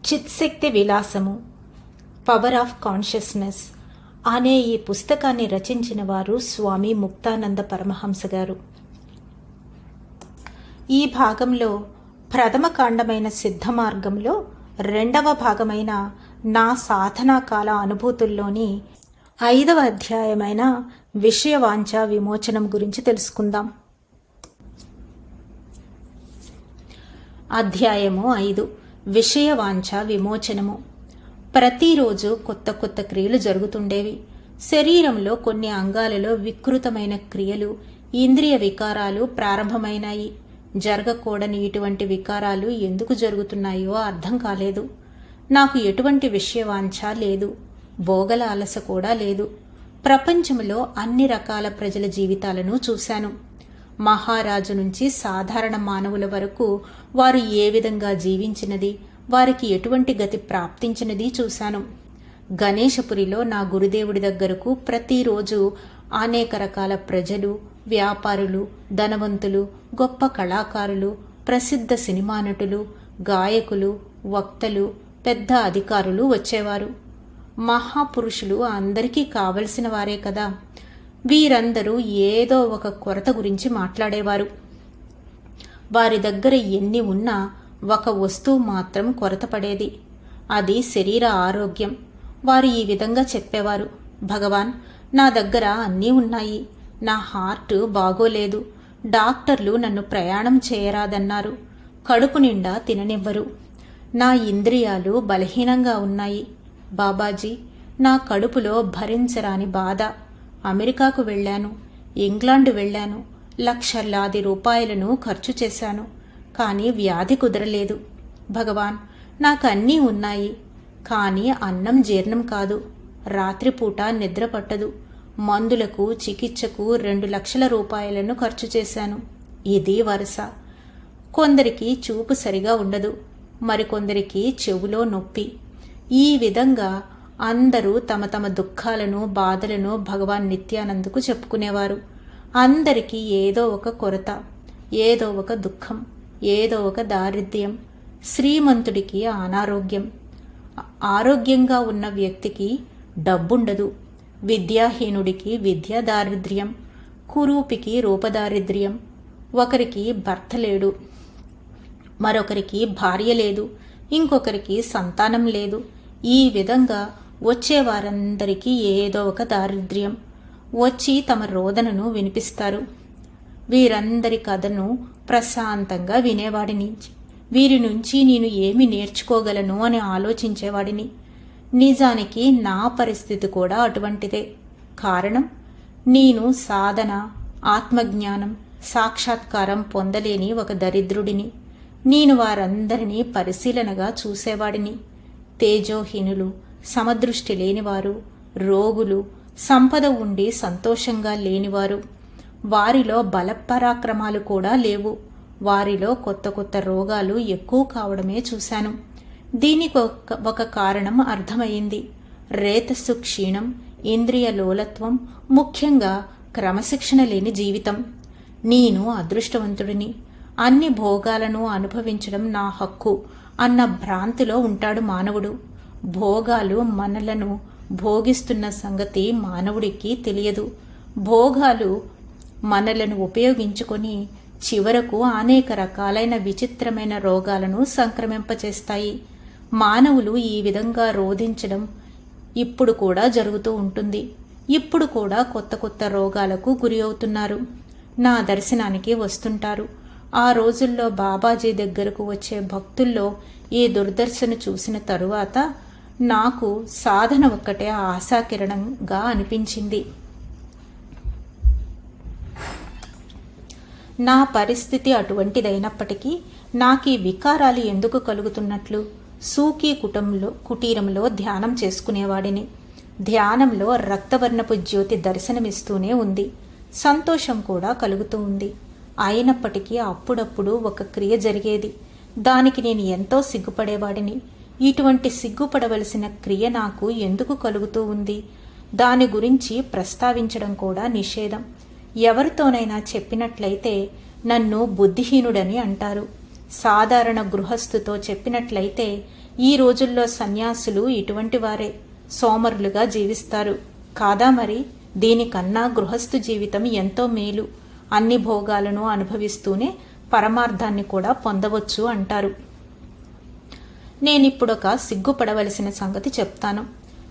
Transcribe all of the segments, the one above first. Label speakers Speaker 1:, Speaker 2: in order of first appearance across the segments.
Speaker 1: చిత్శక్తి విలాసము, power of consciousness అనే ఈ పుస్తకాన్ని రచించిన వారు స్వామి ముక్తానంద పరమహంస గారు. ఈ భాగంలో ప్రథమ కాండమైన సిద్ధ మార్గంలో రెండవ భాగమైన నా సాధనా కాల అనుభూతుల్లోని 5వ అధ్యాయమైన విషయవాంఛ విమోచనం గురించి తెలుసుకుందాం. అధ్యాయము 5 విషయవాంఛ విమోచనము. ప్రతిరోజు కొత్త కొత్త క్రియలు జరుగుతుండేవి. శరీరంలో కొన్ని అంగాలలో వికృతమైన క్రియలు, ఇంద్రియ వికారాలు ప్రారంభమైనాయి. జరగకూడని ఇటువంటి వికారాలు ఎందుకు జరుగుతున్నాయో అర్థం కాలేదు. నాకు ఎటువంటి విషయవాంఛ లేదు, భోగల అలస కూడా లేదు. ప్రపంచంలో అన్ని రకాల ప్రజల జీవితాలను చూశాను. మహారాజు నుంచి సాధారణ మానవుల వరకు వారు ఏ విధంగా జీవించినది, వారికి ఎటువంటి గతి ప్రాప్తించినది చూశాను. గణేశపురిలో నా గురుదేవుడి దగ్గరకు ప్రతిరోజు అనేక రకాల ప్రజలు, వ్యాపారులు, ధనవంతులు, గొప్ప కళాకారులు, ప్రసిద్ధ సినిమా నటులు, గాయకులు, వక్తలు, పెద్ద అధికారులు వచ్చేవారు. మహాపురుషులు అందరికీ కావలసిన వారే కదా. వీరందరూ ఏదో ఒక కొరత గురించి మాట్లాడేవారు. వారి దగ్గర ఎన్ని ఉన్నా ఒక వస్తువు మాత్రం కొరత పడేది. అది శరీర ఆరోగ్యం. వారు ఈ విధంగా చెప్పేవారు: భగవాన్, నా దగ్గర అన్నీ ఉన్నాయి. నా హార్ట్ బాగోలేదు. డాక్టర్లు నన్ను ప్రయాణం చేయరాదన్నారు. కడుపు నిండా తిననివ్వరు. నా ఇంద్రియాలు బలహీనంగా ఉన్నాయి. బాబాజీ, నా కడుపులో భరించరాని బాధ. అమెరికాకు వెళ్ళాను, ఇంగ్లాండ్ వెళ్ళాను, లక్షలాది రూపాయలను ఖర్చు చేశాను. కానీ వ్యాధి కుదరలేదు. భగవాన్, నాకు అన్నీ ఉన్నాయి, కానీ అన్నం జీర్ణం కాదు. రాత్రిపూట నిద్ర పట్టదు. మందులకు, చికిత్సకు 2 లక్షల రూపాయలను ఖర్చు చేశాను. ఇది వరుస. కొందరికి చూపు సరిగా ఉండదు, మరికొందరికి చెవులో నొప్పి. ఈ విధంగా అందరూ తమ తమ దుఃఖాలను, బాధలను భగవాన్ నిత్యానందకు చెప్పుకునేవారు. అందరికీ ఏదో ఒక కొరత, ఏదో ఒక దుఃఖం, ఏదో ఒక దారిద్ర్యం. శ్రీమంతుడికి అనారోగ్యం, ఆరోగ్యంగా ఉన్న వ్యక్తికి డబ్బుండదు. విద్యాహీనుడికి విద్యా దారిద్ర్యం, కురూపికి రూపదారిద్ర్యం. ఒకరికి భర్త లేడు, మరొకరికి భార్య లేదు, ఇంకొకరికి సంతానం లేదు. ఈ విధంగా వచ్చేవారందరికీ ఏదో ఒక దారిద్ర్యం వచ్చి తమ రోదనను వినిపిస్తారు. వీరందరి కథను ప్రశాంతంగా వినేవాడిని. వీరి నుంచి నేను ఏమి నేర్చుకోగలను అని ఆలోచించేవాడిని. నిజానికి నా పరిస్థితి కూడా అటువంటిదే. కారణం, నేను సాధన, ఆత్మజ్ఞానం, సాక్షాత్కారం పొందలేని ఒక దరిద్రుడిని. నేను వారందరినీ పరిశీలనగా చూసేవాడిని. తేజోహీనులు, సమదృష్టి లేనివారు, రోగులు, సంపద ఉండి సంతోషంగా లేనివారు. వారిలో బలపరాక్రమాలు కూడా లేవు. వారిలో కొత్త కొత్త రోగాలు ఎక్కువ కావడమే చూశాను. దీనికి ఒక కారణం అర్థమైంది. రేతస్సు క్షీణం, ఇంద్రియ లోలత్వం, ముఖ్యంగా క్రమశిక్షణ లేని జీవితం. నేను అదృష్టవంతుడిని. అన్ని భోగాలను అనుభవించడం నా హక్కు అన్న భ్రాంతిలో ఉంటాడు మానవుడు. భోగాలు మనలను భోగిస్తున్న సంగతి మానవుడికి తెలియదు. భోగాలు మనలను ఉపయోగించుకొని చివరకు అనేక రకాలైన విచిత్రమైన రోగాలను సంక్రమింపచేస్తాయి. మానవులు ఈ విధంగా రోధించడం ఇప్పుడు కూడా జరుగుతూ ఉంటుంది. ఇప్పుడు కూడా కొత్త కొత్త రోగాలకు గురి అవుతున్నారు. నా దర్శనానికి వస్తుంటారు. ఆ రోజుల్లో బాబాజీ దగ్గరకు వచ్చే భక్తుల్లో ఈ దుర్దర్శను చూసిన తరువాత నాకు సాధన ఒక్కటే ఆశాకిరణంగా అనిపించింది. నా పరిస్థితి అటువంటిదైనప్పటికీ నాకీ వికారాలు ఎందుకు కలుగుతున్నట్లు? సూకీ కుటీరంలో ధ్యానం చేసుకునేవాడిని. ధ్యానంలో రక్తవర్ణపు జ్యోతి దర్శనమిస్తూనే ఉంది. సంతోషం కూడా కలుగుతూ ఉంది. అయినప్పటికీ అప్పుడప్పుడు ఒక క్రియ జరిగేది. దానికి నేను ఎంతో సిగ్గుపడేవాడిని. ఇటువంటి సిగ్గుపడవలసిన క్రియ నాకు ఎందుకు కలుగుతూ ఉంది? దాని గురించి ప్రస్తావించడం కూడా నిషేధం. ఎవరితోనైనా చెప్పినట్లయితే నన్ను బుద్ధిహీనుడని అంటారు. సాధారణ గృహస్థుతో చెప్పినట్లయితే ఈ రోజుల్లో సన్యాసులు ఇటువంటి వారే సోమరులుగా జీవిస్తారు కాదా మరి? దీనికన్నా గృహస్థు జీవితం ఎంతో మేలు. అన్ని భోగాలను అనుభవిస్తూనే పరమార్థాన్ని కూడా పొందవచ్చు అంటారు. నేనిప్పుడొక సిగ్గుపడవలసిన సంగతి చెప్తాను.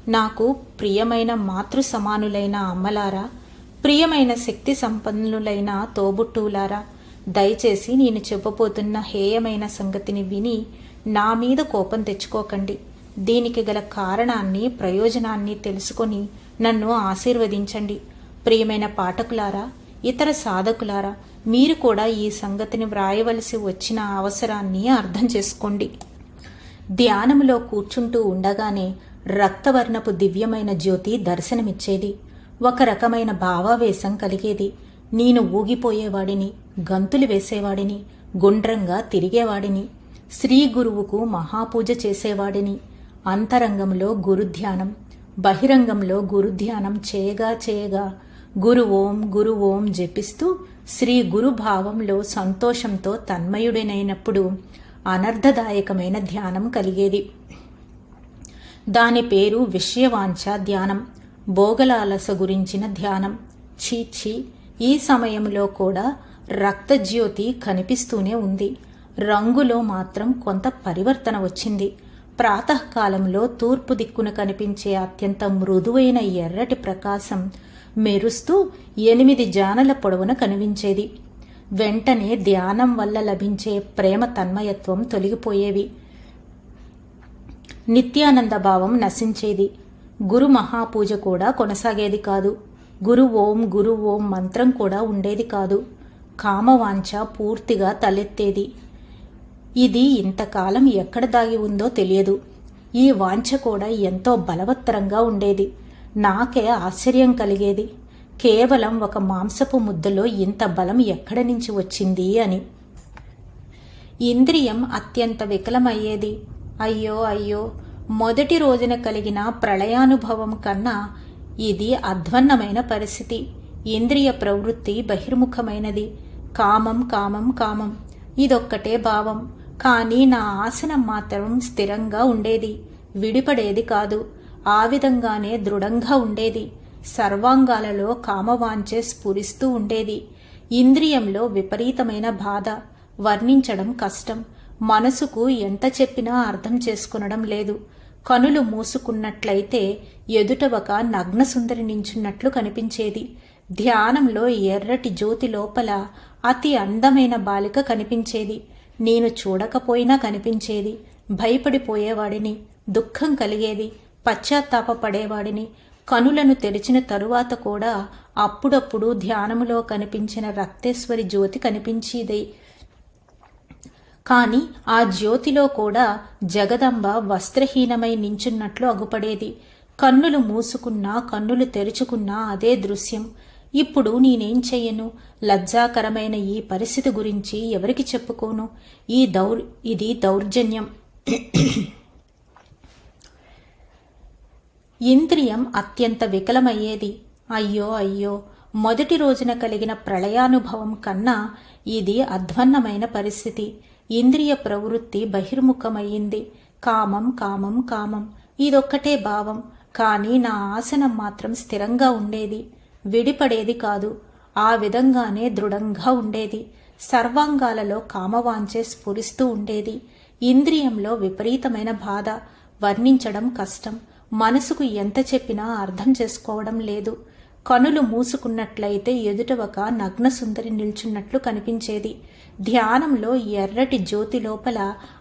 Speaker 1: నాకు ప్రియమైన మాతృ సమానులైన అమ్మలారా, ప్రియమైన శక్తి సంపన్నులైన తోబుట్టువులారా, దయచేసి నేను చెప్పబోతున్న హేయమైన సంగతిని విని నా మీద కోపం తెచ్చుకోకండి. దీనికి గల కారణాన్ని, ప్రయోజనాన్ని తెలుసుకొని నన్ను ఆశీర్వదించండి. ప్రియమైన పాఠకులారా, ఇతర సాధకులారా, మీరు కూడా ఈ సంగతిని వ్రాయవలసి వచ్చిన అవసరాన్ని అర్థం చేసుకోండి. ధ్యానములో కూర్చుంటూ ఉండగానే రక్తవర్ణపు దివ్యమైన జ్యోతి దర్శనమిచ్చేది. ఒక రకమైన భావావేశం కలిగేది. నేను ఊగిపోయేవాడిని, గంతులు వేసేవాడిని, గుండ్రంగా తిరిగేవాడిని, శ్రీ గురువుకు మహాపూజ చేసేవాడిని. అంతరంగంలో గురుధ్యానం, బహిరంగంలో గురుధ్యానం చేయగా చేయగా గురు ఓం జపిస్తూ శ్రీ గురుభావంలో సంతోషంతో తన్మయుడినైనప్పుడు అనర్థదాయకమైన ధ్యానం కలిగేది. దాని పేరు విషయవాంఛ ధ్యానం, భోగలాలస గురించిన ధ్యానం. చీచి, ఈ సమయంలో కూడా రక్తజ్యోతి కనిపిస్తూనే ఉంది. రంగులో మాత్రం కొంత పరివర్తన వచ్చింది. ప్రాతకాలంలో తూర్పు దిక్కున కనిపించే అత్యంత మృదువైన ఎర్రటి ప్రకాశం మెరుస్తూ 8 జానల పొడవున కనిపించేది. వెంటనే ధ్యానం వల్ల లభించే ప్రేమ తన్మయత్వం తొలగిపోయేవి. నిత్యానంద భావం నశించేది. గురు మహాపూజ కూడా కొనసాగేది కాదు. గురు ఓం మంత్రం కూడా ఉండేది కాదు. కామవాంఛ పూర్తిగా తలెత్తేది. ఇది ఇంతకాలం ఎక్కడ దాగి ఉందో తెలియదు. ఈ వాంఛ కూడా ఎంతో బలవత్తరంగా ఉండేది. నాకే ఆశ్చర్యం కలిగేది. కేవలం ఒక మాంసపు ముద్దలో ఇంత బలం ఎక్కడి నుంచి వచ్చింది అని. ఇంద్రియం అత్యంత వికలమయ్యేది. అయ్యో, మొదటి రోజున కలిగిన ప్రళయానుభవం కన్నా ఇది అధ్వన్నమైన పరిస్థితి. ఇంద్రియ ప్రవృత్తి బహిర్ముఖమైనది. కామం ఇదొక్కటే భావం. కానీ నా ఆసనం మాత్రం స్థిరంగా ఉండేది, విడిపడేది కాదు. ఆ విధంగానే దృఢంగా ఉండేది. సర్వాంగాలలో కామవాంఛే స్ఫురిస్తూ ఉండేది. ఇంద్రియంలో విపరీతమైన బాధ, వర్ణించడం కష్టం. మనసుకు ఎంత చెప్పినా అర్థం చేసుకునడం లేదు. కనులు మూసుకున్నట్లయితే ఎదుట ఒక నగ్నసుందరి నించున్నట్లు కనిపించేది. ధ్యానంలో ఎర్రటి జ్యోతి లోపల అతి అందమైన బాలిక కనిపించేది. నేను చూడకపోయినా కనిపించేది. భయపడిపోయేవాడిని, దుఃఖం కలిగేది, పశ్చాత్తాపపడేవాడిని. కనులను తెరిచిన తరువాత కూడా అప్పుడప్పుడు ధ్యానములో కనిపించిన రక్తేశ్వరి జ్యోతి కనిపించేది. కాని ఆ జ్యోతిలో కూడా జగదంబ వస్త్రహీనమై నించున్నట్లు అగుపడేది. కన్నులు మూసుకున్నా, కన్నులు తెరుచుకున్నా అదే దృశ్యం. ఇప్పుడు నేనేం చెయ్యను? లజ్జాకరమైన ఈ పరిస్థితి గురించి ఎవరికి చెప్పుకోను? ఇది దౌర్జన్యం. ఇంద్రియం అత్యంత వికలమయ్యేది. అయ్యో, మొదటి రోజున కలిగిన ప్రళయానుభవం కన్నా ఇది అధ్వన్నమైన పరిస్థితి. ఇంద్రియ ప్రవృత్తి బహిర్ముఖమయ్యింది. కామం ఇదొక్కటే భావం. కానీ నా ఆసనం మాత్రం స్థిరంగా ఉండేది, విడిపడేది కాదు. ఆ విధంగానే దృఢంగా ఉండేది. సర్వాంగాలలో కామవాంఛే స్ఫురిస్తూ ఉండేది. ఇంద్రియంలో విపరీతమైన బాధ, వర్ణించడం కష్టం. మనసుకు ఎంత చెప్పినా అర్థం చేసుకోవడం లేదు. కనులు మూసుకున్నట్లయితే ఎదుట ఒక నగ్న సుందరి నిల్చున్నట్లు కనిపించేది. ధ్యానంలో ఎర్రటి జ్యోతి లోపల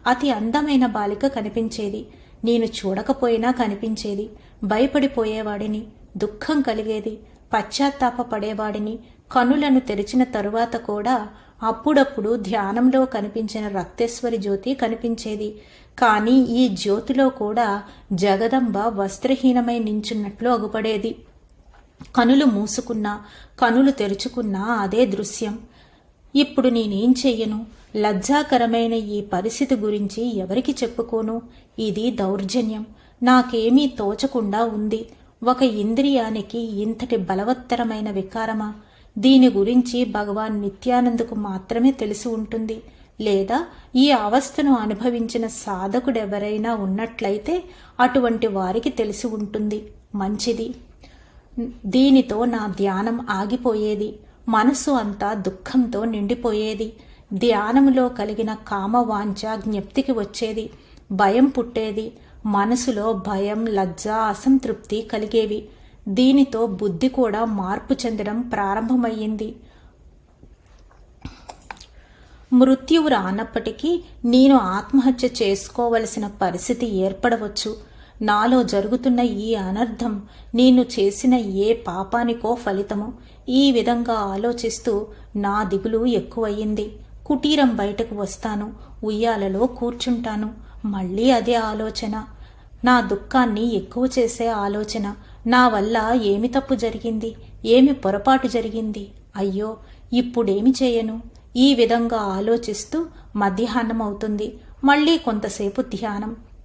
Speaker 1: అతి అందమైన బాలిక కనిపించేది. నేను చూడకపోయినా కనిపించేది. భయపడిపోయేవాడిని, దుఃఖం కలిగేది, పశ్చాత్తాపపడేవాడిని. కనులను తెరిచిన తరువాత కూడా అప్పుడప్పుడు ధ్యానంలో కనిపించిన రక్తేశ్వరి జ్యోతి కనిపించేది. కానీ ఈ జ్యోతిలో కూడా జగదంబ వస్త్రహీనమై నించున్నట్లు అగుపడేది. కనులు మూసుకున్నా, కనులు తెరుచుకున్నా అదే దృశ్యం. ఇప్పుడు నేనేం చెయ్యను? లజ్జాకరమైన ఈ పరిస్థితి గురించి ఎవరికి చెప్పుకోను? ఇది దౌర్జన్యం. నాకేమీ తోచకుండా ఉంది. ఒక ఇంద్రియానికి ఇంతటి బలవత్తరమైన వికారమా? దీని గురించి భగవాన్ నిత్యానందకు మాత్రమే తెలిసి ఉంటుంది. లేదా ఈ అవస్థను అనుభవించిన సాధకుడెవరైనా ఉన్నట్లయితే అటువంటి వారికి తెలిసి ఉంటుంది. మంచిది. దీనితో నా ధ్యానం ఆగిపోయేది. మనసు అంతా దుఃఖంతో నిండిపోయేది. ధ్యానములో కలిగిన కామవాంఛ జ్ఞప్తికి వచ్చేది. భయం పుట్టేది. మనసులో భయం, లజ్జ, అసంతృప్తి కలిగేవి. దీనితో బుద్ధి కూడా మార్పు చెందడం ప్రారంభమయ్యింది. మృత్యువు రానప్పటికీ నేను ఆత్మహత్య చేసుకోవలసిన పరిస్థితి ఏర్పడవచ్చు. నాలో జరుగుతున్న ఈ అనర్థం నేను చేసిన ఏ పాపానికో ఫలితము. ఈ విధంగా ఆలోచిస్తూ నా దిగులు ఎక్కువయ్యింది. కుటీరం బయటకు వస్తాను, ఉయ్యాలలో కూర్చుంటాను. మళ్ళీ అదే ఆలోచన, నా దుఃఖాన్ని ఎక్కువ చేసే ఆలోచన. నా వల్ల ఏమి తప్పు జరిగింది, ఏమి పొరపాటు జరిగింది, అయ్యో ఇప్పుడేమి చేయను. ఈ విధంగా ఆలోచిస్తూ మధ్యాహ్నం అవుతుంది. మళ్ళీ కొంతసేపు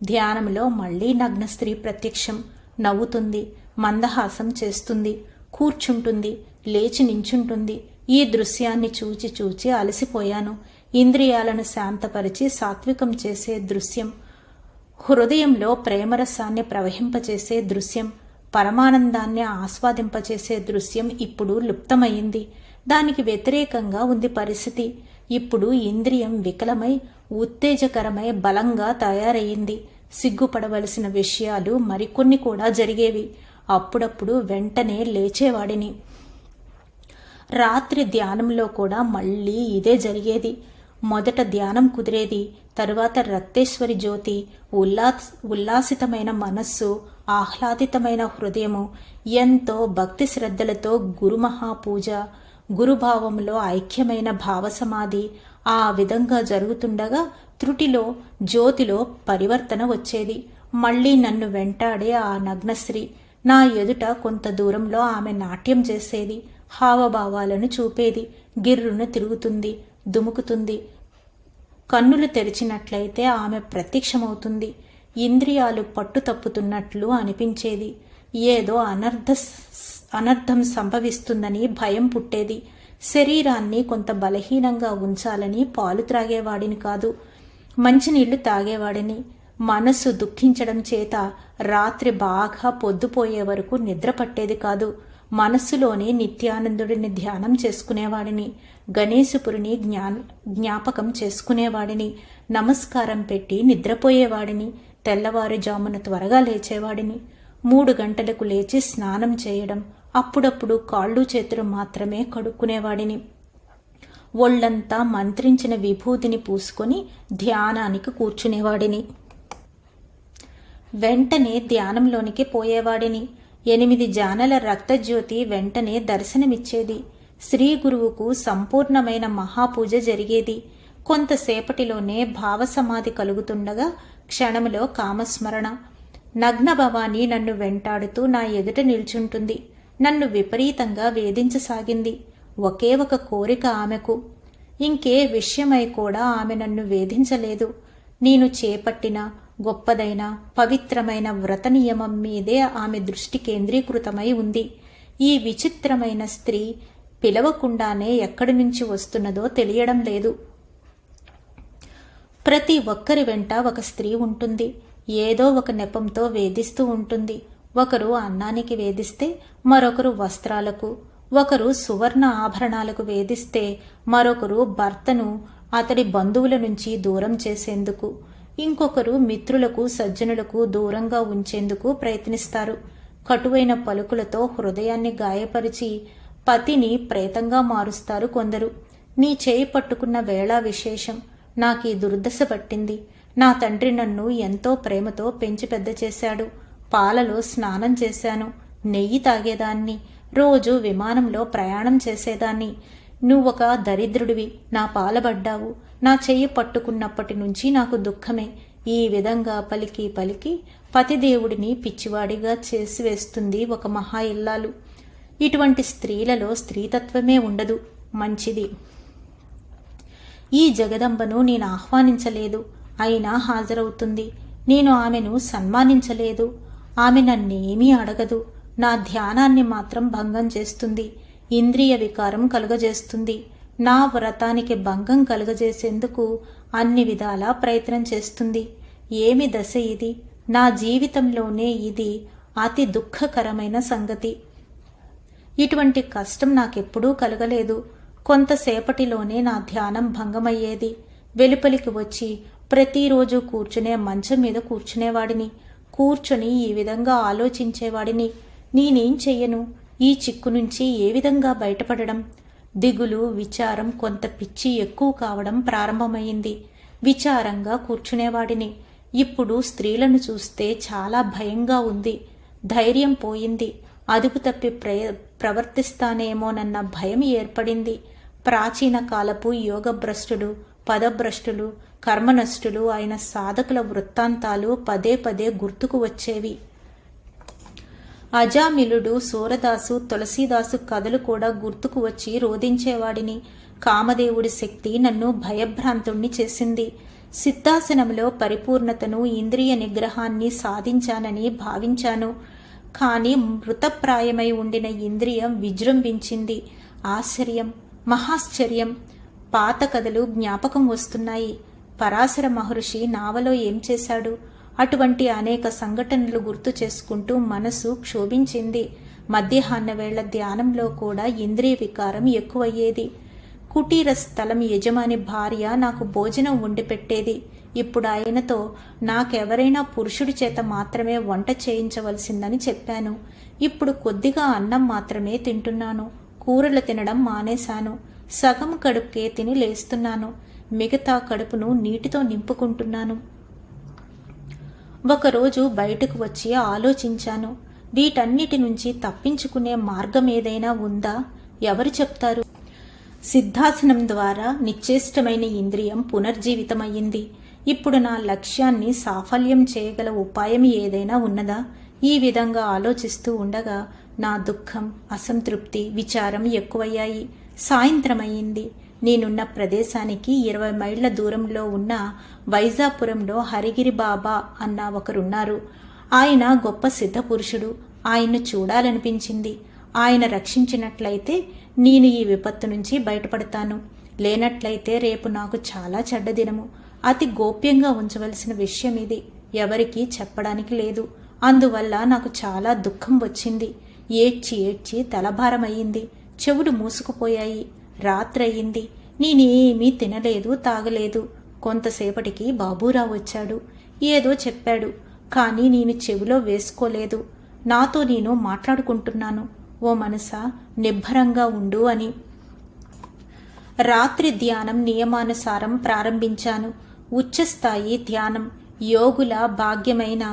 Speaker 1: ధ్యానంలో మళ్ళీ నగ్న స్త్రీ ప్రత్యక్షం. నవ్వుతుంది, మందహాసం చేస్తుంది, కూర్చుంటుంది, లేచి నించుంటుంది. ఈ దృశ్యాన్ని చూచి అలసిపోయాను. ఇంద్రియాలను శాంతపరిచి సాత్వికం చేసే దృశ్యం, హృదయంలో ప్రేమరసాన్ని ప్రవహింపచేసే దృశ్యం, పరమానందాన్ని ఆస్వాదింపచేసే దృశ్యం ఇప్పుడు లుప్తమైంది. దానికి వ్యతిరేకంగా ఉంది పరిస్థితి. ఇప్పుడు ఇంద్రియం వికలమై ఉత్తేజకరమై బలంగా తయారయ్యింది. సిగ్గుపడవలసిన విషయాలు మరికొన్ని కూడా జరిగేవి. అప్పుడప్పుడు వెంటనే లేచేవాడిని. రాత్రి ధ్యానంలో కూడా మళ్ళీ ఇదే జరిగేది. మొదట ధ్యానం కుదిరేది. తరువాత రక్తేశ్వరి జ్యోతి, ఉల్లాసితమైన మనస్సు, ఆహ్లాదితమైన హృదయము, ఎంతో భక్తి శ్రద్ధలతో గురుమహాపూజ, గురుభావంలో ఐక్యమైన భావసమాధి. ఆ విధంగా జరుగుతుండగా త్రుటిలో జ్యోతిలో పరివర్తన వచ్చేది. మళ్ళీ నన్ను వెంటాడే ఆ నగ్నశ్రీ నా ఎదుట కొంత దూరంలో ఆమె నాట్యం చేసేది. హావభావాలను చూపేది. గిర్రును తిరుగుతుంది, దుముకుతుంది. కన్నులు తెరిచినట్లయితే ఆమె ప్రత్యక్షమవుతుంది. ఇంద్రియాలు పట్టు తప్పుతున్నట్లు అనిపించేది. ఏదో అనర్థం సంభవిస్తుందని భయం పుట్టేది. శరీరాన్ని కొంత బలహీనంగా ఉంచాలని పాలు త్రాగేవాడిని కాదు, మంచినీళ్లు తాగేవాడిని. మనస్సు దుఃఖించడం చేత రాత్రి బాగా పొద్దుపోయే వరకు నిద్ర పట్టేది కాదు. మనస్సులోని నిత్యానందుడిని ధ్యానం చేసుకునేవాడిని. గణేశపురిని జ్ఞాపకం చేసుకునేవాడిని. నమస్కారం పెట్టి నిద్రపోయేవాడిని. తెల్లవారుజామున త్వరగా లేచేవాడిని. 3 గంటలకు లేచి స్నానం చేయడం, అప్పుడప్పుడు కాళ్ళు చేతులు మాత్రమే కడుక్కునేవాడిని. ఒళ్లంతా మంత్రించిన విభూతిని పూసుకొని ధ్యానానికి కూర్చునేవాడిని. వెంటనే ధ్యానంలోనికి పోయేవాడిని. 8 జానల రక్తజ్యోతి వెంటనే దర్శనమిచ్చేది. శ్రీ గురువుకు సంపూర్ణమైన మహాపూజ జరిగేది. కొంతసేపటిలోనే భావసమాధి కలుగుతుండగా క్షణములో కామస్మరణ. నగ్న భవాని నన్ను వెంటాడుతూ నా ఎదుట నిల్చుంటుంది. నన్ను విపరీతంగా వేధించసాగింది. ఒకే ఒక కోరిక ఆమెకు. ఇంకే విషయమై కూడా ఆమె నన్ను వేధించలేదు. నేను చేపట్టిన గొప్పదైన పవిత్రమైన వ్రత నియమం మీదే ఆమె దృష్టి కేంద్రీకృతమై ఉంది. ఈ విచిత్రమైన స్త్రీ పిలవకుండానే ఎక్కడి నుంచి వస్తున్నదో తెలియడం లేదు. ప్రతి ఒక్కరి వెంట ఒక స్త్రీ ఉంటుంది. ఏదో ఒక నెపంతో వేధిస్తూ ఉంటుంది. ఒకరు అన్నానికి వేధిస్తే మరొకరు వస్త్రాలకు, ఒకరు సువర్ణ ఆభరణాలకు వేధిస్తే మరొకరు భర్తను అతడి బంధువుల నుంచి దూరం చేసేందుకు, ఇంకొకరు మిత్రులకు సజ్జనులకు దూరంగా ఉంచేందుకు ప్రయత్నిస్తారు. కటువైన పలుకులతో హృదయాన్ని గాయపరిచి పతిని ప్రేతంగా మారుస్తారు కొందరు. నీ చేయి పట్టుకున్న వేళ విశేషం. నాకీ దుర్దశ పట్టింది. నా తండ్రి నన్ను ఎంతో ప్రేమతో పెంచి పెద్ద చేశాడు. పాలలో స్నానం చేశాను, నెయ్యి తాగేదాన్ని, రోజు విమానంలో ప్రయాణం చేసేదాన్ని. నువ్వొక దరిద్రుడివి, నా పాలబడ్డావు. నా చెయ్యి పట్టుకున్నప్పటి నుంచి నాకు దుఃఖమే. ఈ విధంగా పలికి పలికి పతిదేవుడిని పిచ్చివాడిగా చేసివేస్తుంది ఒక మహా ఇల్లాలు. ఇటువంటి స్త్రీలలో స్త్రీతత్వమే ఉండదు. మంచిది. ఈ జగదంబను నేను ఆహ్వానించలేదు, అయినా హాజరవుతుంది. నేను ఆమెను సన్మానించలేదు. ఆమె నన్నేమీ అడగదు. నా ధ్యానాన్ని మాత్రం భంగం చేస్తుంది. ఇంద్రియ వికారం కలుగజేస్తుంది. నా వ్రతానికి భంగం కలుగజేసేందుకు అన్ని విధాలా ప్రయత్నం చేస్తుంది. ఏమి దశ ఇది? నా జీవితంలోనే ఇది అతి దుఃఖకరమైన సంగతి. ఇటువంటి కష్టం నాకెప్పుడూ కలగలేదు. కొంతసేపటిలోనే నా ధ్యానం భంగమయ్యేది. వెలుపలికి వచ్చి ప్రతిరోజు కూర్చునే మంచం మీద కూర్చునేవాడిని. కూర్చొని ఈ విధంగా ఆలోచించేవాడిని, నేనేం చెయ్యను? ఈ చిక్కు నుంచి ఏ విధంగా బయటపడడం? దిగులు, విచారం, కొంత పిచ్చి ఎక్కువ కావడం ప్రారంభమైంది. విచారంగా కూర్చునేవాడిని. ఇప్పుడు స్త్రీలను చూస్తే చాలా భయంగా ఉంది. ధైర్యం పోయింది. అదుపు తప్పి ప్రవర్తిస్తానేమోనన్న భయం ఏర్పడింది. ప్రాచీన కాలపు యోగభ్రష్టులు, పదభ్రష్టులు, కర్మనష్టులు అయిన సాధకుల వృత్తాంతాలు పదే పదే గుర్తుకు వచ్చేవి. అజామిలుడు, సూరదాసు, తులసీదాసు కథలు కూడా గుర్తుకు వచ్చి రోధించేవాడిని. కామదేవుడి శక్తి నన్ను భయభ్రాంతుణ్ణి చేసింది. సిద్ధాసనంలో పరిపూర్ణతను, ఇంద్రియ నిగ్రహాన్ని సాధించానని భావించాను. కానీ మృతప్రాయమై ఉండిన ఇంద్రియం విజృంభించింది. ఆశ్చర్యం, మహాశ్చర్యం! పాత కథలు జ్ఞాపకం వస్తున్నాయి. పరాశర మహర్షి నావలో ఏం చేశాడు? అటువంటి అనేక సంఘటనలు గుర్తు చేసుకుంటూ మనసు క్షోభించింది. మధ్యాహ్న వేళ ధ్యానంలో కూడా ఇంద్రియ వికారం ఎక్కువయ్యేది. కుటీర స్థలం యజమాని భార్య నాకు భోజనం వండి పెట్టేది. ఇప్పుడు ఆయనతో నాకెవరైనా పురుషుడి చేత మాత్రమే వంట చేయించవలసిందని చెప్పాను. ఇప్పుడు కొద్దిగా అన్నం మాత్రమే తింటున్నాను. కూరలు తినడం మానేశాను. సగం కడుపుకే తిని లేస్తున్నాను. మిగతా కడుపును నీటితో నింపుకుంటున్నాను. ఒకరోజు బయటకు వచ్చి ఆలోచించాను. వీటన్నిటి నుంచి తప్పించుకునే మార్గం ఏదైనా ఉందా? ఎవరు చెప్తారు? సిద్ధాసనం ద్వారా నిశ్చేష్టమైన ఇంద్రియం పునర్జీవితమయ్యింది. ఇప్పుడు నా లక్ష్యాన్ని సాఫల్యం చేయగల ఉపాయం ఏదైనా ఉన్నదా? ఈ విధంగా ఆలోచిస్తూ ఉండగా నా దుఃఖం, అసంతృప్తి, విచారం ఎక్కువయ్యాయి. సాయంత్రమయ్యింది. నేనున్న ప్రదేశానికి 20 మైళ్ళ దూరంలో ఉన్న వైజాపురంలో హరిగిరి బాబా అన్న ఒకరున్నారు. ఆయన గొప్ప సిద్ధపురుషుడు. ఆయన్ను చూడాలనిపించింది. ఆయన రక్షించినట్లయితే నేను ఈ విపత్తు నుంచి బయటపడతాను. లేనట్లయితే రేపు నాకు చాలా చెడ్డ దినము. అతి గోప్యంగా ఉంచవలసిన విషయం ఇది. ఎవరికీ చెప్పడానికి లేదు. అందువల్ల నాకు చాలా దుఃఖం వచ్చింది. ఏడ్చి ఏడ్చి తలభారమయ్యింది. చెవులు మూసుకుపోయాయి. రాత్రయ్యింది. నేనేమీ తినలేదు, తాగలేదు. కొంతసేపటికి బాబూరావు వచ్చాడు. ఏదో చెప్పాడు. కానీ నేను చెవిలో వేసుకోలేదు. నాతో నేను మాట్లాడుకుంటున్నాను. ఓ మనసా, నిబ్బరంగా ఉండు అని. రాత్రి ధ్యానం నియమానుసారం ప్రారంభించాను. ఉచ్చస్థాయి ధ్యానం. యోగుల భాగ్యమైన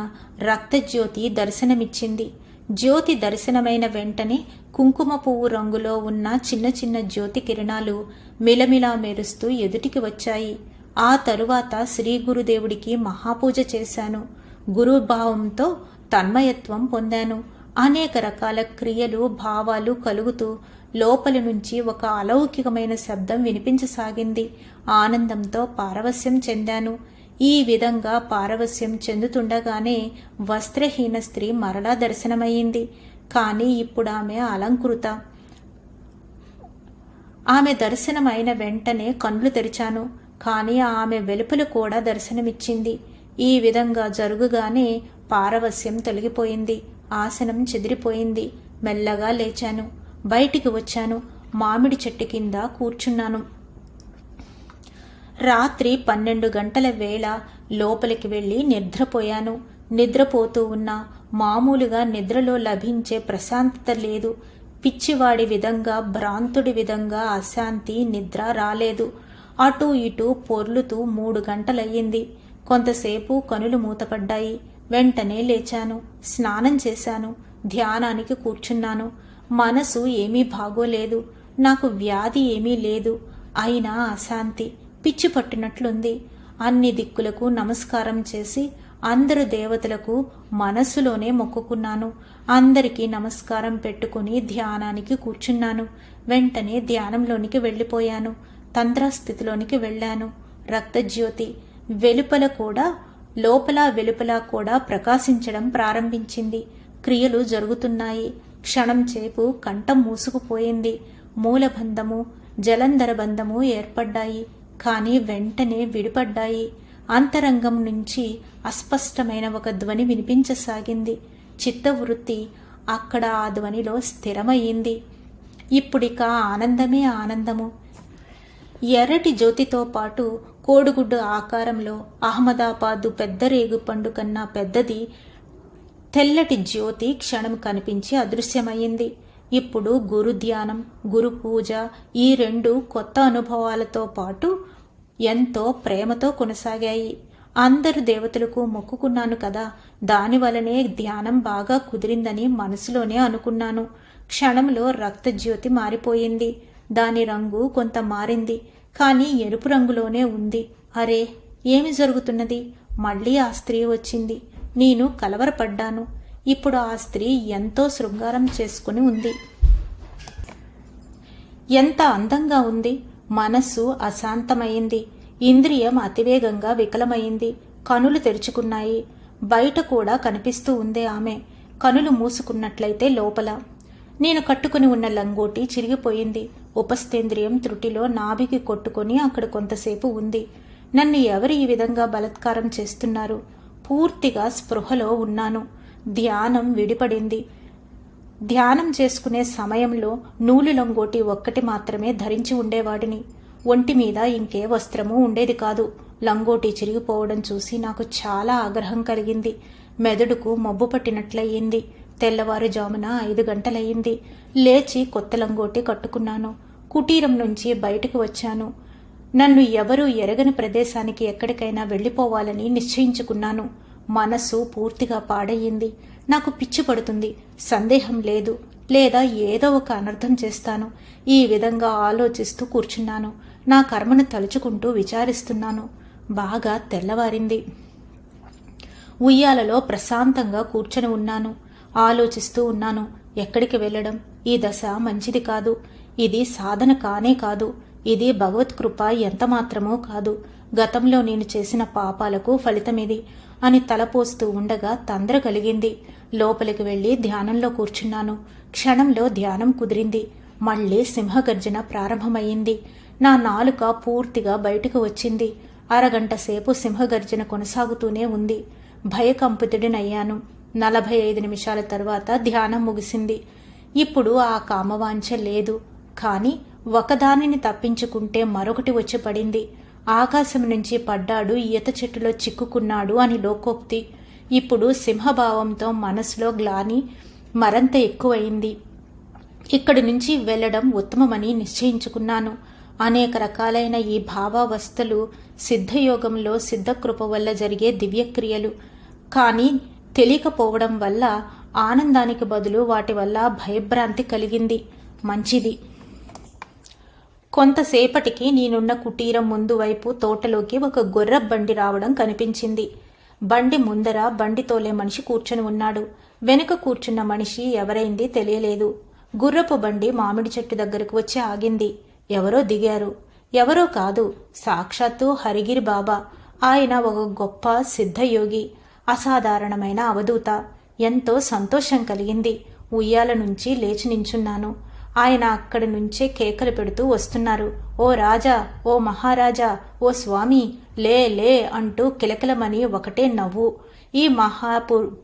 Speaker 1: రక్తజ్యోతి దర్శనమిచ్చింది. జ్యోతి దర్శనమైన వెంటనే కుంకుమ పువ్వు రంగులో ఉన్న చిన్న చిన్న జ్యోతి కిరణాలు మిలమిలా మెరుస్తూ ఎదుటికి వచ్చాయి. ఆ తరువాత శ్రీ గురుదేవుడికి మహాపూజ చేశాను. గురుభావంతో తన్మయత్వం పొందాను. అనేక రకాల క్రియలు, భావాలు కలుగుతూ లోపలి నుంచి ఒక అలౌకికమైన శబ్దం వినిపించసాగింది. ఆనందంతో పారవస్యం చెందాను. ఈ విధంగా పారవస్యం చెందుతుండగానే వస్త్రహీన స్త్రీ మరలా దర్శనమయ్యింది. కానీ ఇప్పుడు ఆమె అలంకృత. ఆమె దర్శనమైన వెంటనే కళ్ళు తెరిచాను. కానీ ఆమె వెలుపల కూడా దర్శనమిచ్చింది. ఈ విధంగా జరుగుగానే పారవస్యం తొలగిపోయింది. ఆసనం చెదిరిపోయింది. మెల్లగా లేచాను. బయటికి వచ్చాను. మామిడి చెట్టు కింద కూర్చున్నాను. రాత్రి 12 గంటల వేళ. లోపలికి వెళ్ళి నిద్రపోయాను. నిద్రపోతూ ఉన్నా మామూలుగా నిద్రలో లభించే ప్రశాంతత లేదు. పిచ్చివాడి విధంగా, భ్రాంతుడి విధంగా అశాంతి, నిద్ర రాలేదు. అటూ ఇటూ పొర్లుతూ 3 గంటలయ్యింది. కొంతసేపు కనులు మూతపడ్డాయి. వెంటనే లేచాను. స్నానం చేశాను. ధ్యానానికి కూర్చున్నాను. మనసు ఏమీ బాగోలేదు. నాకు వ్యాధి ఏమీ లేదు. అయినా అశాంతి, పిచ్చి పట్టినట్లుంది. అన్ని దిక్కులకు నమస్కారం చేసి అందరు దేవతలకు మనస్సులోనే మొక్కుకున్నాను. అందరికీ నమస్కారం పెట్టుకుని ధ్యానానికి కూర్చున్నాను. వెంటనే ధ్యానంలోనికి వెళ్ళిపోయాను. తంత్రస్థితిలోనికి వెళ్ళాను. రక్తజ్యోతి వెలుపల కూడా, లోపల వెలుపల కూడా ప్రకాశించడం ప్రారంభించింది. క్రియలు జరుగుతున్నాయి. క్షణం చేపు కంఠం మూసుకుపోయింది. మూలబంధము, జలంధర బంధము ఏర్పడ్డాయి. కానీ వెంటనే విడిపడ్డాయి. అంతరంగం నుంచి అస్పష్టమైన ఒక ధ్వని వినిపించసాగింది. చిత్తవృత్తి అక్కడ ఆ ధ్వనిలో స్థిరమయ్యింది. ఇప్పుడిక ఆనందమే ఆనందము. ఎర్రటి జ్యోతితో పాటు కోడిగుడ్డు ఆకారంలో అహ్మదాబాదు పెద్ద రేగుపండు కన్నా పెద్దది తెల్లటి జ్యోతి క్షణం కనిపించి అదృశ్యమయ్యింది. ఇప్పుడు గురు ధ్యానం, గురు పూజ ఈ రెండు కొత్త అనుభవాలతో పాటు ఎంతో ప్రేమతో కొనసాగాయి. అందరు దేవతలకు మొక్కుకున్నాను కదా, దానివలనే ధ్యానం బాగా కుదిరిందని మనసులోనే అనుకున్నాను. క్షణంలో రక్తజ్యోతి మారిపోయింది. దాని రంగు కొంత మారింది, కానీ ఎరుపు రంగులోనే ఉంది. అరే, ఏమి జరుగుతున్నది? మళ్ళీ ఆ స్త్రీ వచ్చింది. నేను కలవరపడ్డాను. ఇప్పుడు ఆ స్త్రీ ఎంతో శృంగారం చేసుకుని ఉంది. ఎంత అందంగా ఉంది. మనస్సు అశాంతమైంది. ఇంద్రియం అతివేగంగా వికలమైంది. కనులు తెరుచుకున్నాయి. బయట కూడా కనిపిస్తూ ఉంది ఆమె. కనులు మూసుకున్నట్లయితే లోపల. నేను కట్టుకుని ఉన్న లంగోటి చిరిగిపోయింది. ఉపస్థేంద్రియం త్రుటిలో నాభికి కొట్టుకొని అక్కడ కొంతసేపు ఉంది. నన్ను ఎవరు ఈ విధంగా బలాత్కారం చేస్తున్నారు? పూర్తిగా స్పృహలో ఉన్నాను. ధ్యానం విడిపడింది. ధ్యానం చేసుకునే సమయంలో నూలు లంగోటి ఒక్కటి మాత్రమే ధరించి ఉండేవాడిని. ఒంటి మీద ఇంకే వస్త్రము ఉండేది కాదు. లంగోటి చిరిగిపోవడం చూసి నాకు చాలా ఆగ్రహం కలిగింది. మెదడుకు మబ్బు పట్టినట్లయింది. తెల్లవారుజామున 5 గంటలయ్యింది. లేచి కొత్త లంగోటి కట్టుకున్నాను. కుటీరం నుంచి బయటకు వచ్చాను. నన్ను ఎవరూ ఎరగని ప్రదేశానికి ఎక్కడికైనా వెళ్ళిపోవాలని నిశ్చయించుకున్నాను. మనస్సు పూర్తిగా పాడయింది. నాకు పిచ్చి పడుతుంది. సందేహం లేదు, లేదా ఏదో ఒక అనర్థం చేస్తాను. ఈ విధంగా ఆలోచిస్తూ కూర్చున్నాను. నా కర్మను తలుచుకుంటూ విచారిస్తున్నాను. బాగా తెల్లవారింది. ఉయ్యాలలో ప్రశాంతంగా కూర్చొని ఉన్నాను. ఆలోచిస్తూ ఉన్నాను. ఎక్కడికి వెళ్ళడం? ఈ దశ మంచిది కాదు. ఇది సాధన కానే కాదు. ఇది భగవత్ కృప ఎంతమాత్రమూ కాదు. గతంలో నేను చేసిన పాపాలకు ఫలితమిది అని తలపోస్తూ ఉండగా తొందర కలిగింది. లోపలికి వెళ్ళి ధ్యానంలో కూర్చున్నాను. క్షణంలో ధ్యానం కుదిరింది. మళ్ళీ సింహగర్జన ప్రారంభమయ్యింది. నా నాలుక పూర్తిగా బయటకు వచ్చింది. అరగంట సేపు సింహగర్జన కొనసాగుతూనే ఉంది. భయకంపితుడినయ్యాను. 45 నిమిషాల తర్వాత ధ్యానం ముగిసింది. ఇప్పుడు ఆ కామవాంఛ లేదు. కానీ ఒకదానిని తప్పించుకుంటే మరొకటి వచ్చి పడింది. ఆకాశం నుంచి పడ్డాడు, ఈత చెట్టులో చిక్కుకున్నాడు అని లోకోక్తి. ఇప్పుడు సింహభావంతో మనసులో గ్లాని మరంత ఎక్కువైంది. ఇక్కడి నుంచి వెళ్లడం ఉత్తమమని నిశ్చయించుకున్నాను. అనేక రకాలైన ఈ భావావస్థలు సిద్ధయోగంలో సిద్ధకృప వల్ల జరిగే దివ్యక్రియలు. కానీ తెలియకపోవడం వల్ల ఆనందానికి బదులు వాటి వల్ల భయభ్రాంతి కలిగింది. మంచిది. కొంతసేపటికి నేనున్న కుటీరం ముందు వైపు తోటలోకి ఒక గుర్ర బండి రావడం కనిపించింది. బండి ముందర బండి తోలే మనిషి కూర్చొని ఉన్నాడు. వెనుక కూర్చున్న మనిషి ఎవరైంది తెలియలేదు. గుర్రపు బండి మామిడి చెట్టు దగ్గరకు వచ్చి ఆగింది. ఎవరో దిగారు. ఎవరో కాదు, సాక్షాత్తు హరిగిరి బాబా. ఆయన ఒక గొప్ప సిద్ధయోగి, అసాధారణమైన అవధూత. ఎంతో సంతోషం కలిగింది. ఉయ్యాల నుంచి లేచి నించున్నాను. ఆయన అక్కడి నుంచే కేకలు పెడుతూ వస్తున్నారు. ఓ రాజా, ఓ మహారాజా, ఓ స్వామి, లే లే అంటూ కిలకిలమని ఒకటే నవ్వు. ఈ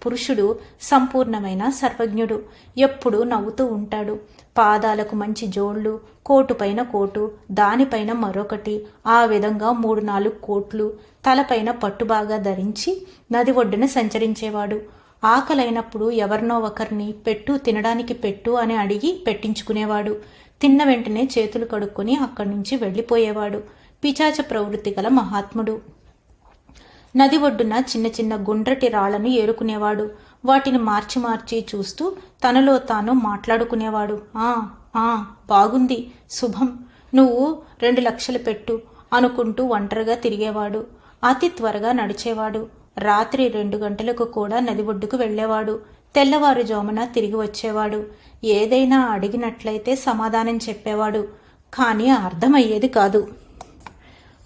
Speaker 1: పురుషుడు సంపూర్ణమైన సర్వజ్ఞుడు. ఎప్పుడూ నవ్వుతూ ఉంటాడు. పాదాలకు మంచి జోళ్లు, కోటు పైన కోటు, దానిపైన మరొకటి, ఆ విధంగా 3-4 కోట్లు, తలపైన పట్టుబాగా ధరించి నది ఒడ్డున సంచరించేవాడు. ఆకలైనప్పుడు ఎవరినో ఒకరిని పెట్టు, తినడానికి పెట్టు అని అడిగి పెట్టించుకునేవాడు. తిన్న వెంటనే చేతులు కడుక్కొని అక్కడి నుంచి వెళ్ళిపోయేవాడు. పిచాచ ప్రవృత్తి గల మహాత్ముడు. నది ఒడ్డున చిన్న చిన్న గుండ్రటి రాళ్లను ఏరుకునేవాడు. వాటిని మార్చి మార్చి చూస్తూ తనలో తాను మాట్లాడుకునేవాడు. బాగుంది, శుభం, నువ్వు 2 లక్షలు పెట్టు అనుకుంటూ ఒంటరిగా తిరిగేవాడు. అతి త్వరగా నడిచేవాడు. రాత్రి 2 గంటలకు కూడా నది ఒడ్డుకు వెళ్లేవాడు. తెల్లవారుజామున తిరిగి వచ్చేవాడు. ఏదైనా అడిగినట్లయితే సమాధానం చెప్పేవాడు. కానీ అర్థమయ్యేది కాదు.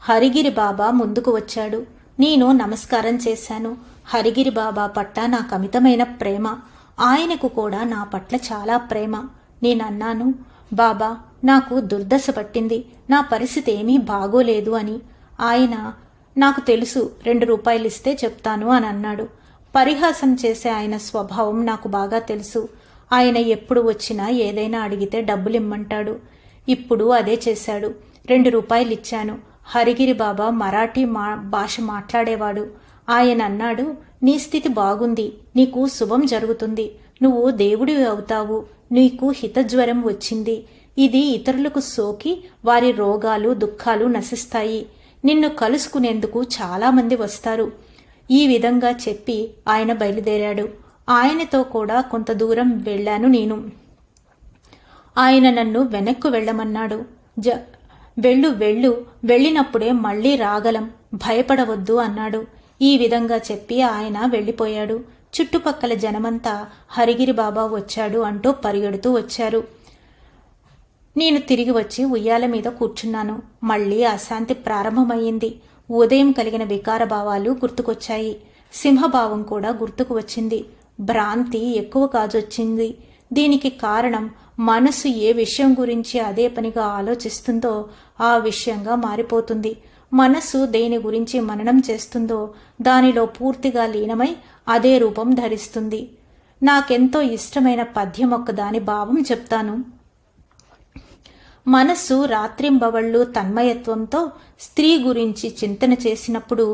Speaker 1: హరిగిరి బాబా ముందుకు వచ్చాడు. నేను నమస్కారం చేశాను. హరిగిరి బాబా పట్ల నాకు అమితమైన ప్రేమ. ఆయనకు కూడా నా పట్ల చాలా ప్రేమ. నేనన్నాను, బాబా, నాకు దుర్దశ పట్టింది, నా పరిస్థితి ఏమీ బాగోలేదు అని. ఆయన, నాకు తెలుసు, 2 రూపాయలు ఇస్తే చెప్తాను అని అన్నాడు. పరిహాసం చేసే ఆయన స్వభావం నాకు బాగా తెలుసు. ఆయన ఎప్పుడు వచ్చినా ఏదైనా అడిగితే డబ్బులు ఇమ్మంటాడు. ఇప్పుడు అదే చేశాడు. 2 రూపాయలు ఇచ్చాను. హరిగిరి బాబా మరాఠీ భాష మాట్లాడేవాడు. ఆయన అన్నాడు, నీ స్థితి బాగుంది, నీకు శుభం జరుగుతుంది, నువ్వు దేవుడివి అవుతావు, నీకు హితజ్వరం వచ్చింది, ఇది ఇతరులకు సోకి వారి రోగాలు దుఃఖాలు నశిస్తాయి, నిన్ను కలుసుకునేందుకు చాలామంది వస్తారు. ఈ విధంగా చెప్పి ఆయన బయలుదేరాడు. ఆయనతో కూడా కొంత దూరం వెళ్ళాను నేను. ఆయన నన్ను వెనక్కు వెళ్ళమన్నాడు. వెళ్ళు వెళ్ళు, వెళ్ళినప్పుడే మళ్ళీ రాగలం, భయపడవద్దు అన్నాడు. ఈ విధంగా చెప్పి ఆయన వెళ్ళిపోయాడు. చుట్టుపక్కల జనమంతా హరిగిరి బాబా వచ్చాడు అంటూ పరిగెడుతూ వచ్చారు. నేను తిరిగి వచ్చి ఉయ్యాల మీద కూర్చున్నాను. మళ్లీ అశాంతి ప్రారంభమయ్యింది. ఉదయం కలిగిన వికార భావాలు గుర్తుకొచ్చాయి. సింహభావం కూడా గుర్తుకు వచ్చింది. భ్రాంతి ఎక్కువ కాజొచ్చింది. దీనికి కారణం మనసు ఏ విషయం గురించి అదే పనిగా ఆలోచిస్తుందో ఆ విషయంగా మారిపోతుంది. మనసు దేని గురించి మననం చేస్తుందో దానిలో పూర్తిగా లీనమై అదే రూపం ధరిస్తుంది. నాకెంతో ఇష్టమైన పద్యం ఒక్కదాని భావం చెప్తాను. మనస్సు రాత్రింబవళ్ళు తన్మయత్వంతో స్త్రీ గురించి చింతన చేసినప్పుడు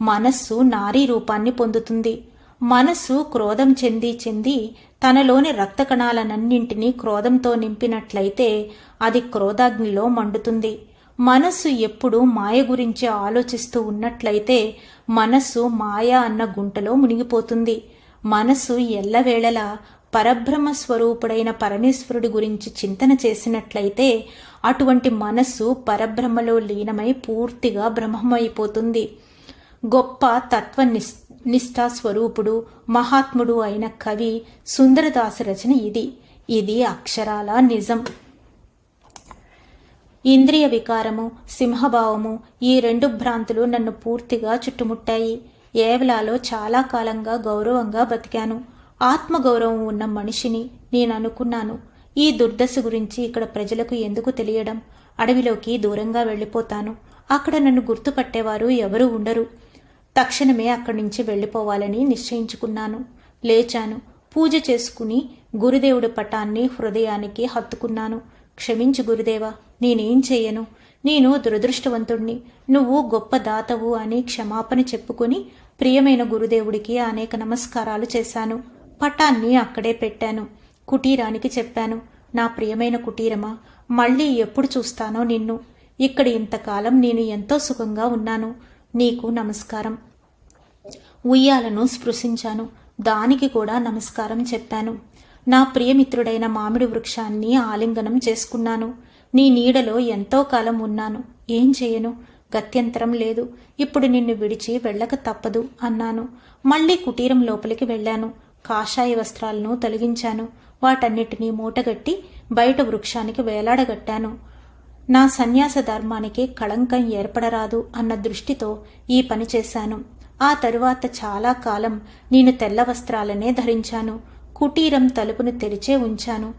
Speaker 1: మనస్సు నారీ రూపాన్ని పొందుతుంది. మనస్సు క్రోధం చెంది తనలోని రక్త కణాలనన్నింటినీ క్రోధంతో నింపినట్లయితే అది క్రోధాగ్నిలో మండుతుంది. మనస్సు ఎప్పుడు మాయ గురించి ఆలోచిస్తూ ఉన్నట్లయితే మనస్సు మాయ అన్న గుంటలో మునిగిపోతుంది. మనస్సు ఎల్లవేళలా పరబ్రహ్మ స్వరూపుడైన పరమేశ్వరుడి గురించి చింతన చేసినట్లయితే అటువంటి మనస్సు పరబ్రహ్మలో లీనమై పూర్తిగా బ్రహ్మమైపోతుంది. గొప్ప తత్వనిష్టా స్వరూపుడు మహాత్ముడు అయిన కవి సుందరదాసు రచన ఇది అక్షరాల నిజం. ఇంద్రియ వికారము, సింహభావము, ఈ 2 భ్రాంతులు నన్ను పూర్తిగా చుట్టుముట్టాయి. ఏవలాలో చాలా కాలంగా గౌరవంగా బతికాను. ఆత్మగౌరవం ఉన్న మనిషిని నేను అనుకున్నాను. ఈ దుర్దశ గురించి ఇక్కడ ప్రజలకు ఎందుకు తెలియడం? అడవిలోకి దూరంగా వెళ్ళిపోతాను. అక్కడ నన్ను గుర్తుపట్టేవారు ఎవరూ ఉండరు. తక్షణమే అక్కడి నుంచి వెళ్ళిపోవాలని నిశ్చయించుకున్నాను. లేచాను. పూజ చేసుకుని గురుదేవుడి పటాన్ని హృదయానికి హత్తుకున్నాను. క్షమించు గురుదేవా, నేనేం చెయ్యను, నేను దురదృష్టవంతుణ్ణి, నువ్వు గొప్ప దాతవు అని క్షమాపణ చెప్పుకుని ప్రియమైన గురుదేవుడికి అనేక నమస్కారాలు చేశాను. పటాన్ని అక్కడే పెట్టాను. కుటీరానికి చెప్పాను, నా ప్రియమైన కుటీరమా, మళ్ళీ ఎప్పుడు చూస్తానో నిన్ను. ఇక్కడ ఇంతకాలం నేను ఎంతో సుఖంగా ఉన్నాను. నీకు నమస్కారం. ఉయ్యాలను స్పృశించాను. దానికి కూడా నమస్కారం చెప్పాను. నా ప్రియమిత్రుడైన మామిడి వృక్షాన్ని ఆలింగనం చేసుకున్నాను. నీ నీడలో ఎంతో కాలం ఉన్నాను. ఏం చేయను, గత్యంతరం లేదు. ఇప్పుడు నిన్ను విడిచి వెళ్ళక తప్పదు అన్నాను. మళ్ళీ కుటీరం లోపలికి వెళ్ళాను. కాషాయ వస్త్రాలను తొలగించాను. వాటన్నిటినీ మూటగట్టి బయట వృక్షానికి వేలాడగట్టాను. నా సన్యాస ధర్మానికి కళంకం ఏర్పడరాదు అన్న దృష్టితో ఈ పని చేశాను. ఆ తరువాత చాలా కాలం నేను తెల్ల వస్త్రాలనే ధరించాను. కుటీరం తలుపును తెరిచే ఉంచాను.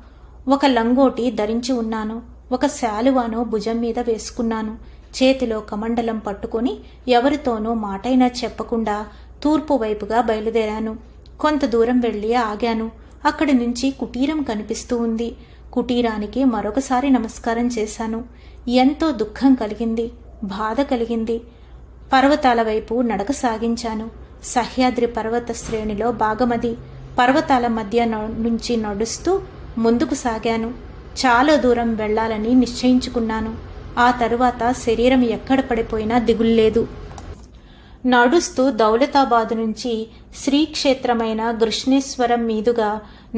Speaker 1: ఒక లంగోటి ధరించి ఉన్నాను. ఒక శాలువాను భుజం మీద వేసుకున్నాను. చేతిలో కమండలం పట్టుకొని ఎవరితోనూ మాటైనా చెప్పకుండా తూర్పు వైపుగా బయలుదేరాను. కొంత దూరం వెళ్ళి ఆగాను. అక్కడి నుంచి కుటీరం కనిపిస్తూ ఉంది. కుటీరానికి మరొకసారి నమస్కారం చేశాను. ఎంతో దుఃఖం కలిగింది, బాధ కలిగింది. పర్వతాల వైపు నడక సాగించాను. సహ్యాద్రి పర్వత శ్రేణిలో భాగమది. పర్వతాల మధ్య నుంచి నడుస్తూ ముందుకు సాగాను. చాలా దూరం వెళ్లాలని నిశ్చయించుకున్నాను. ఆ తరువాత శరీరం ఎక్కడ పడిపోయినా దిగుల్లేదు. నడుస్తూ దౌలతాబాదు నుంచి శ్రీక్షేత్రమైన కృష్ణేశ్వరం మీదుగా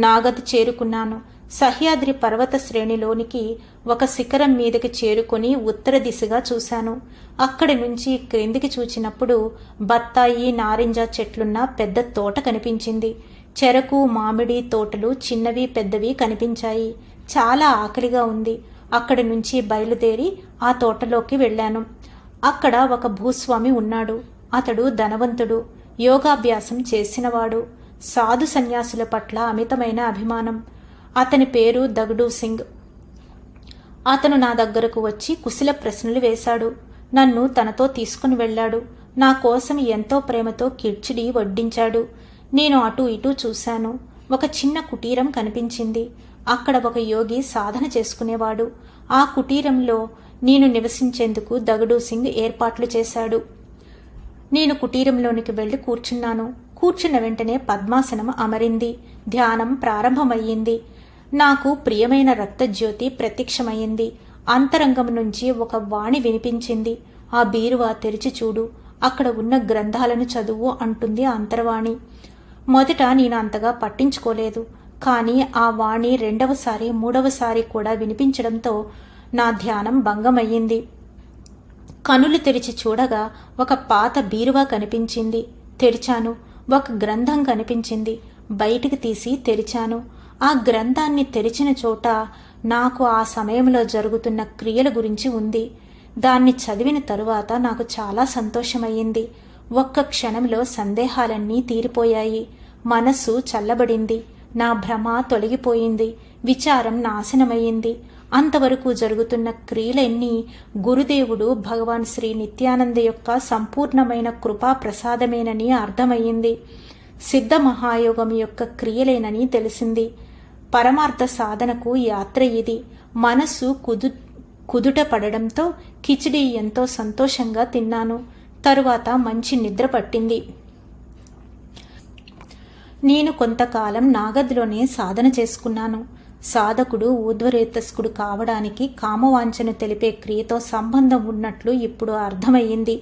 Speaker 1: నాగద్ చేరుకున్నాను. సహ్యాద్రి పర్వత శ్రేణిలోనికి ఒక శిఖరం మీదకి చేరుకొని ఉత్తర దిశగా చూశాను. అక్కడి నుంచి క్రిందికి చూచినప్పుడు బత్తాయి, నారింజ చెట్లున్న పెద్ద తోట కనిపించింది. చెరకు, మామిడి తోటలు చిన్నవి పెద్దవి కనిపించాయి. చాలా ఆకలిగా ఉంది. అక్కడి నుంచి బయలుదేరి ఆ తోటలోకి వెళ్ళాను. అక్కడ ఒక భూస్వామి ఉన్నాడు. అతడు ధనవంతుడు, యోగాభ్యాసం చేసినవాడు. సాధు సన్యాసుల పట్ల అమితమైన అభిమానం. అతని పేరు దగడూ సింగ్. అతను నా దగ్గరకు వచ్చి కుశల ప్రశ్నలు వేశాడు. నన్ను తనతో తీసుకుని వెళ్ళాడు. నా కోసం ఎంతో ప్రేమతో కిచిడి వడ్డించాడు. నేను అటూ ఇటూ చూశాను. ఒక చిన్న కుటీరం కనిపించింది. అక్కడ ఒక యోగి సాధన చేసుకునేవాడు. ఆ కుటీరంలో నేను నివసించేందుకు దగడు సింగ్ ఏర్పాట్లు చేశాడు. నేను కుటీరంలోనికి వెళ్లి కూర్చున్నాను. కూర్చున్న వెంటనే పద్మాసనం అమరింది. ధ్యానం ప్రారంభమయ్యింది. నాకు ప్రియమైన రక్తజ్యోతి ప్రత్యక్షమయ్యింది. అంతరంగం నుంచి ఒక వాణి వినిపించింది. ఆ బీరువా తెరిచి చూడు, అక్కడ ఉన్న గ్రంథాలను చదువు అంటుంది అంతర్వాణి. మొదట నేను అంతగా పట్టించుకోలేదు. కానీ ఆ వాణి రెండవసారి మూడవసారి కూడా వినిపించడంతో నా ధ్యానం భంగమయ్యింది. కనులు తెరిచి చూడగా ఒక పాత బీరువా కనిపించింది. తెరిచాను. ఒక గ్రంథం కనిపించింది. బయటికి తీసి తెరిచాను. ఆ గ్రంథాన్ని తెరిచిన చోట నాకు ఆ సమయంలో జరుగుతున్న క్రియల గురించి ఉంది. దాన్ని చదివిన తరువాత నాకు చాలా సంతోషమయ్యింది. ఒక్క క్షణంలో సందేహాలన్నీ తీరిపోయాయి. మనస్సు చల్లబడింది. నా భ్రమ తొలగిపోయింది. విచారం నాశనమయ్యింది. అంతవరకు జరుగుతున్న క్రియలన్నీ గురుదేవుడు భగవాన్ శ్రీ నిత్యానంద యొక్క సంపూర్ణమైన కృపా ప్రసాదమేనని అర్థమయ్యింది. సిద్ధ మహాయోగం యొక్క క్రియలేనని తెలిసింది. పరమార్థ సాధనకు యాత్ర ఇది. మనస్సు కుదుట పడడంతో కిచిడి ఎంతో సంతోషంగా తిన్నాను. తరువాత మంచి నిద్ర పట్టింది. నేను కొంతకాలం నాగదిలోనే సాధన చేసుకున్నాను. సాధకుడు ఊర్ధ్వరేతస్కుడు కావడానికి కామవాంఛను తెలిపే క్రియతో సంబంధం ఉన్నట్లు ఇప్పుడు అర్థమయ్యింది.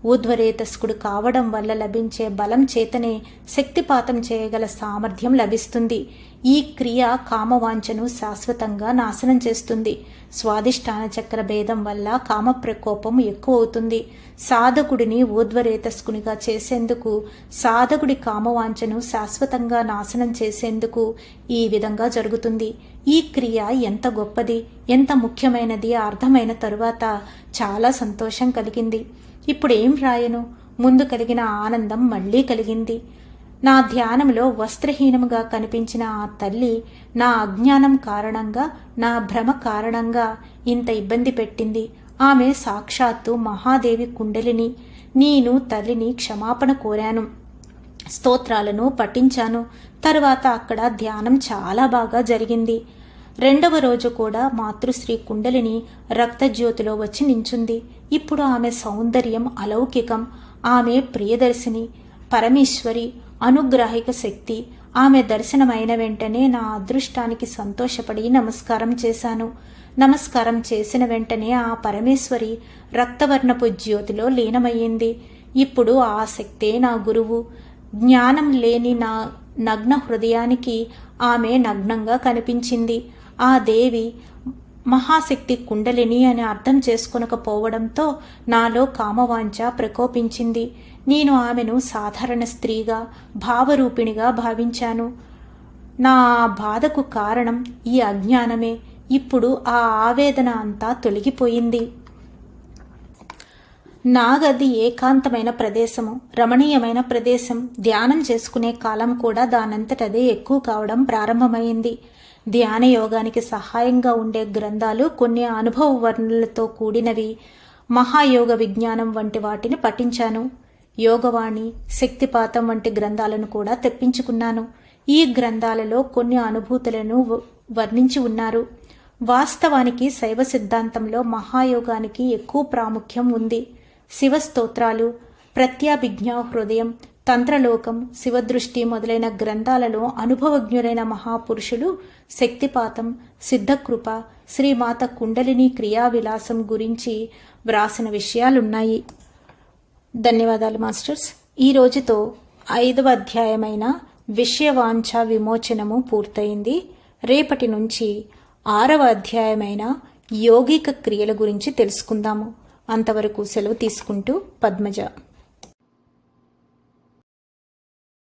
Speaker 1: ఊర్ధ్వరేతస్కుడు కావడం వల్ల లభించే బలం చేతనే శక్తిపాతం చేయగల సామర్థ్యం లభిస్తుంది. ఈ క్రియ కామవాంఛను శాశ్వతంగా నాశనం చేస్తుంది. స్వాదిష్టాన చక్ర భేదం వల్ల కామ ప్రకోపం ఎక్కువ అవుతుంది. సాధకుడిని ఊర్ధ్వరేతస్కునిగా చేసేందుకు, సాధకుడి కామవాంఛను శాశ్వతంగా నాశనం చేసేందుకు ఈ విధంగా జరుగుతుంది. ఈ క్రియ ఎంత గొప్పది, ఎంత ముఖ్యమైనది అర్థమైన తరువాత చాలా సంతోషం కలిగింది. ఇప్పుడేం రాయను? ముందు కలిగిన ఆనందం మళ్లీ కలిగింది. నా ధ్యానంలో వస్త్రహీనముగా కనిపించిన ఆ తల్లి నా అజ్ఞానం కారణంగా, నా భ్రమ కారణంగా ఇంత ఇబ్బంది పెట్టింది. ఆమె సాక్షాత్తు మహాదేవి కుండలిని. నేను తల్లిని క్షమాపణ కోరాను. స్తోత్రాలను పఠించాను. తరువాత అక్కడ ధ్యానం చాలా బాగా జరిగింది. రెండవ రోజు కూడా మాతృశ్రీ కుండలిని రక్తజ్యోతిలో వచ్చి నించుంది. ఇప్పుడు ఆమె సౌందర్యం అలౌకికం. ఆమె ప్రియదర్శిని, పరమేశ్వరి, అనుగ్రాహిక శక్తి. ఆమె దర్శనమైన వెంటనే నా అదృష్టానికి సంతోషపడి నమస్కారం చేశాను. నమస్కారం చేసిన వెంటనే ఆ పరమేశ్వరి రక్తవర్ణపు జ్యోతిలో లీనమయ్యింది. ఇప్పుడు ఆ శక్తే నా గురువు. జ్ఞానం లేని నా నగ్న హృదయానికి ఆమె నగ్నంగా కనిపించింది. ఆ దేవి మహాశక్తి కుండలిని అని అర్థం చేసుకొనకపోవడంతో నాలో కామవాంఛ ప్రకోపించింది. నేను ఆమెను సాధారణ స్త్రీగా, భావరూపిణిగా భావించాను. నా బాధకు కారణం ఈ అజ్ఞానమే. ఇప్పుడు ఆ ఆవేదన అంతా తొలగిపోయింది. నాగది ఏకాంతమైన ప్రదేశము, రమణీయమైన ప్రదేశం. ధ్యానం చేసుకునే కాలం కూడా దానంతటదే ఎక్కువ కావడం ప్రారంభమైంది. ధ్యాన యోగానికి సహాయంగా ఉండే గ్రంథాలు కొన్ని అనుభవ వర్ణనలతో కూడినవి. మహాయోగ విజ్ఞానం వంటి వాటిని పఠించాను. యోగవాణి, శక్తిపాతం వంటి గ్రంథాలను కూడా తెప్పించుకున్నాను. ఈ గ్రంథాలలో కొన్ని అనుభూతులను వర్ణించి ఉన్నారు. వాస్తవానికి శైవ సిద్ధాంతంలో మహాయోగానికి ఎక్కువ ప్రాముఖ్యం ఉంది. శివస్తోత్రాలు, ప్రత్యాభిజ్ఞ హృదయం, తంత్రలోకం, శివదృష్టి మొదలైన గ్రంథాలలో అనుభవజ్ఞులైన మహాపురుషులు శక్తిపాతం, సిద్ధకృప, శ్రీమాత కుండలిని క్రియావిలాసం గురించి వ్రాసిన విషయాలున్నాయి. ధన్యవాదాలు మాస్టర్స్. ఈ రోజుతో 5వ అధ్యాయమైన విషయవాంఛ విమోచనము పూర్తయింది. రేపటి నుంచి 6వ అధ్యాయమైన యోగిక క్రియల గురించి తెలుసుకుందాము. అంతవరకు సెలవు తీసుకుంటూ పద్మజ.